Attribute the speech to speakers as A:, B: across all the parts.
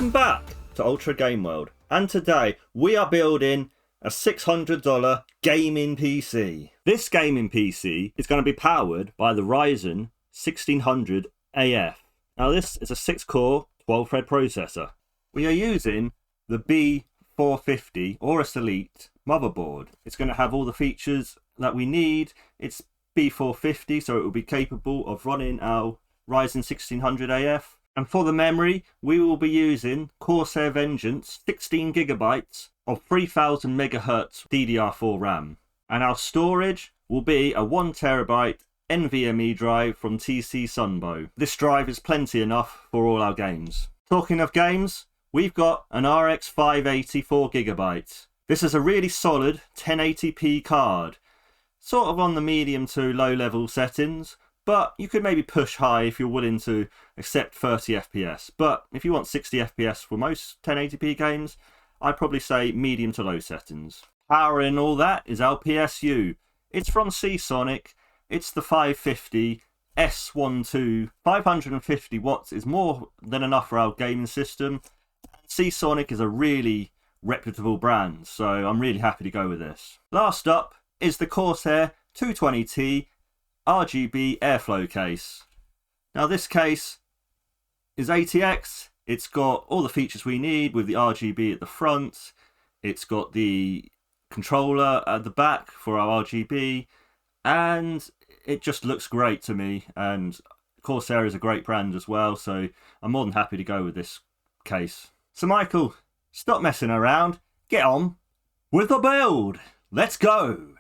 A: Welcome back to Ultra Game World, and today we are building a $600 gaming PC. This gaming PC is going to be powered by the Ryzen 1600AF. Now this is a 6-core, 12-thread processor. We are using the B450 Aorus Elite motherboard. It's going to have all the features that we need. It's B450, so it will be capable of running our Ryzen 1600AF. And for the memory, we will be using Corsair Vengeance 16GB of 3000 MHz DDR4 RAM. And our storage will be a 1TB NVMe drive from TCSunbow. This drive is plenty enough for all our games. Talking of games, we've got an RX 580 4GB. This is a really solid 1080p card. Sort of on the medium to low level settings, but you could maybe push high if you're willing to accept 30 FPS. But if you want 60 FPS for most 1080p games, I'd probably say medium to low settings. Powering all that is our PSU. It's from Seasonic. It's the 550 S12. 550 watts is more than enough for our gaming system. Seasonic is a really reputable brand, so I'm really happy to go with this. Last up is the Corsair 220T RGB airflow case. Now this case is ATX. It's got all the features we need with the RGB at the front. It's got the controller at the back for our RGB, and it just looks great to me. And Corsair is a great brand as well, so I'm more than happy to go with this case. So Michael, stop messing around, get on with the build. Let's go.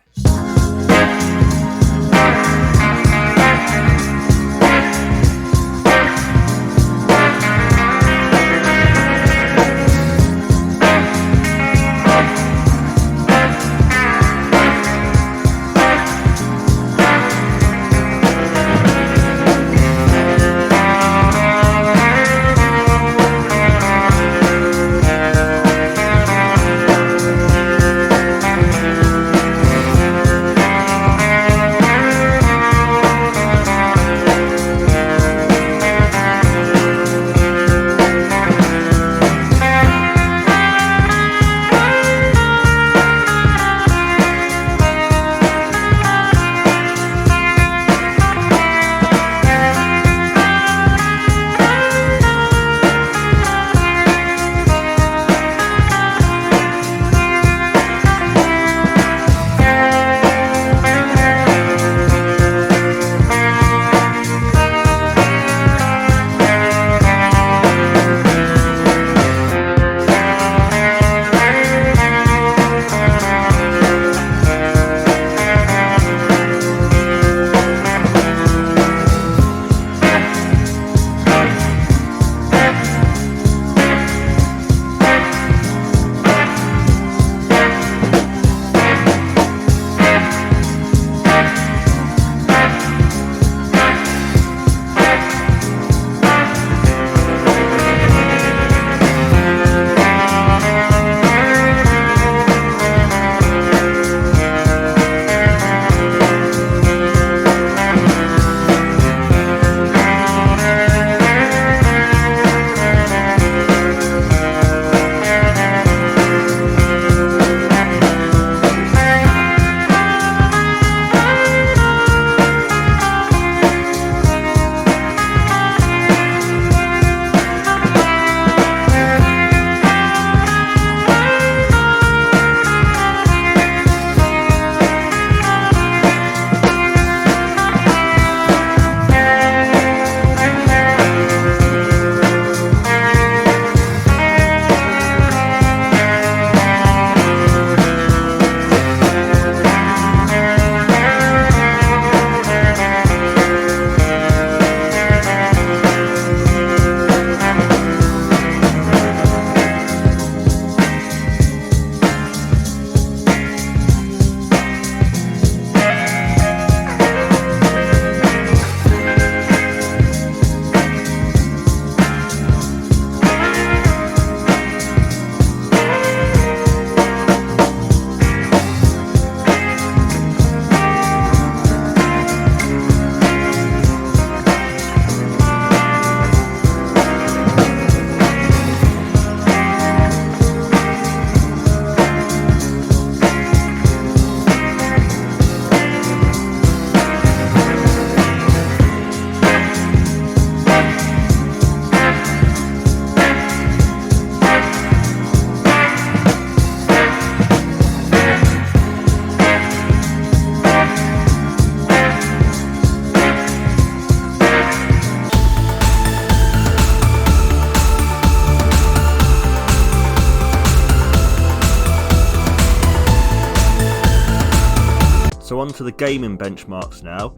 A: So on to the gaming benchmarks now.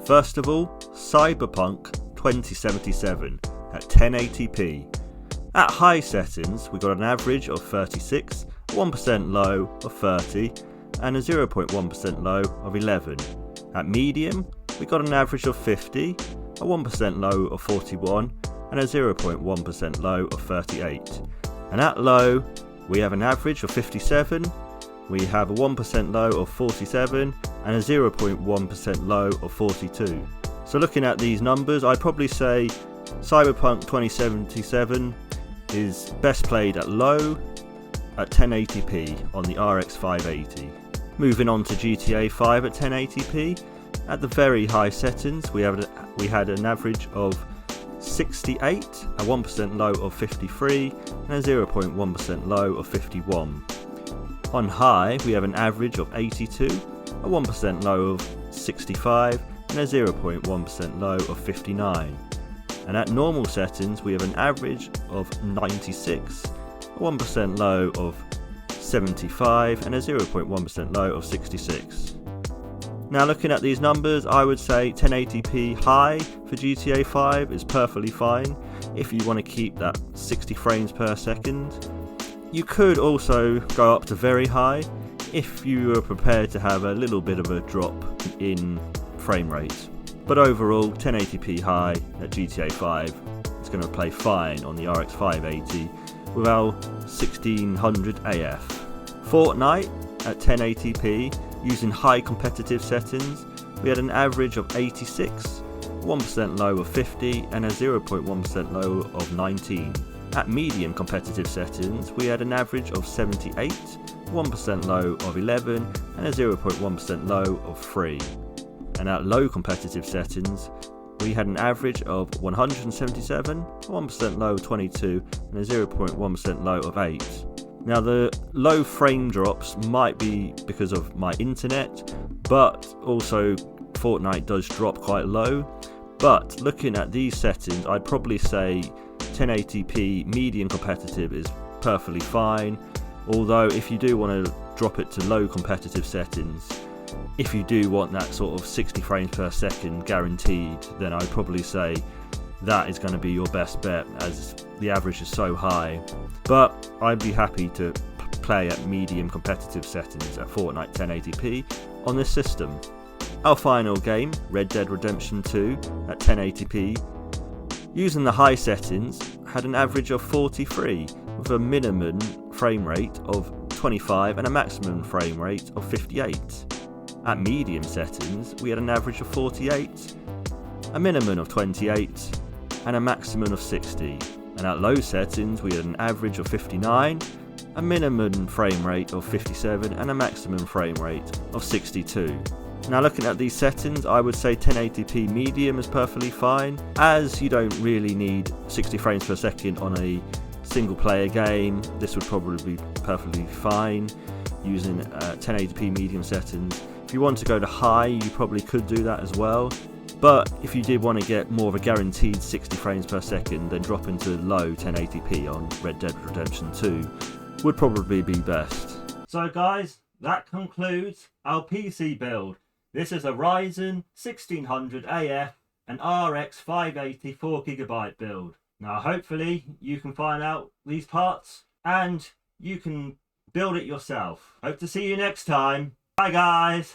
A: First of all, Cyberpunk 2077 at 1080p. At high settings, we got an average of 36, a 1% low of 30, and a 0.1% low of 11. At medium, we got an average of 50, a 1% low of 41, and a 0.1% low of 38. And at low, we have an average of 57, we have a 1% low of 47, and a 0.1% low of 42. So looking at these numbers, I'd probably say Cyberpunk 2077 is best played at low at 1080p on the RX 580. Moving on to GTA 5 at 1080p. At the very high settings, we had an average of 68, a 1% low of 53, and a 0.1% low of 51. On high, we have an average of 82, a 1% low of 65, and a 0.1% low of 59. And at normal settings, we have an average of 96, a 1% low of 75, and a 0.1% low of 66. Now looking at these numbers, I would say 1080p high for GTA 5 is perfectly fine if you want to keep that 60 frames per second. You could also go up to very high if you are prepared to have a little bit of a drop in frame rate. But overall, 1080p high at GTA 5 is going to play fine on the RX 580 with our 1600 AF. Fortnite at 1080p using high competitive settings, we had an average of 86, 1% low of 50, and a 0.1% low of 19. At medium competitive settings, we had an average of 78, 1% low of 11, and a 0.1% low of 3. And at low competitive settings, we had an average of 177, 1% low of 22, and a 0.1% low of 8. Now the low frame drops might be because of my internet, but also Fortnite does drop quite low. But looking at these settings, I'd probably say 1080p medium competitive is perfectly fine. Although if you do want to drop it to low competitive settings, if you do want that sort of 60 frames per second guaranteed, then I'd probably say that is going to be your best bet as the average is so high. But I'd be happy to play at medium competitive settings at Fortnite 1080p on this system. Our final game, Red Dead Redemption 2 at 1080p, using the high settings, had an average of 43 with a minimum frame rate of 25 and a maximum frame rate of 58. At medium settings, we had an average of 48, a minimum of 28, and a maximum of 60. And at low settings, we had an average of 59, a minimum frame rate of 57, and a maximum frame rate of 62. Now looking at these settings, I would say 1080p medium is perfectly fine, as you don't really need 60 frames per second on a single player game. This would probably be perfectly fine using 1080p medium settings. If you want to go to high, you probably could do that as well. But if you did want to get more of a guaranteed 60 frames per second, then drop into low 1080p on Red Dead Redemption 2 would probably be best. So guys, that concludes our PC build. This is a Ryzen 1600 AF and RX 580 4GB build. Now hopefully you can find out these parts and you can build it yourself. Hope to see you next time. Bye guys.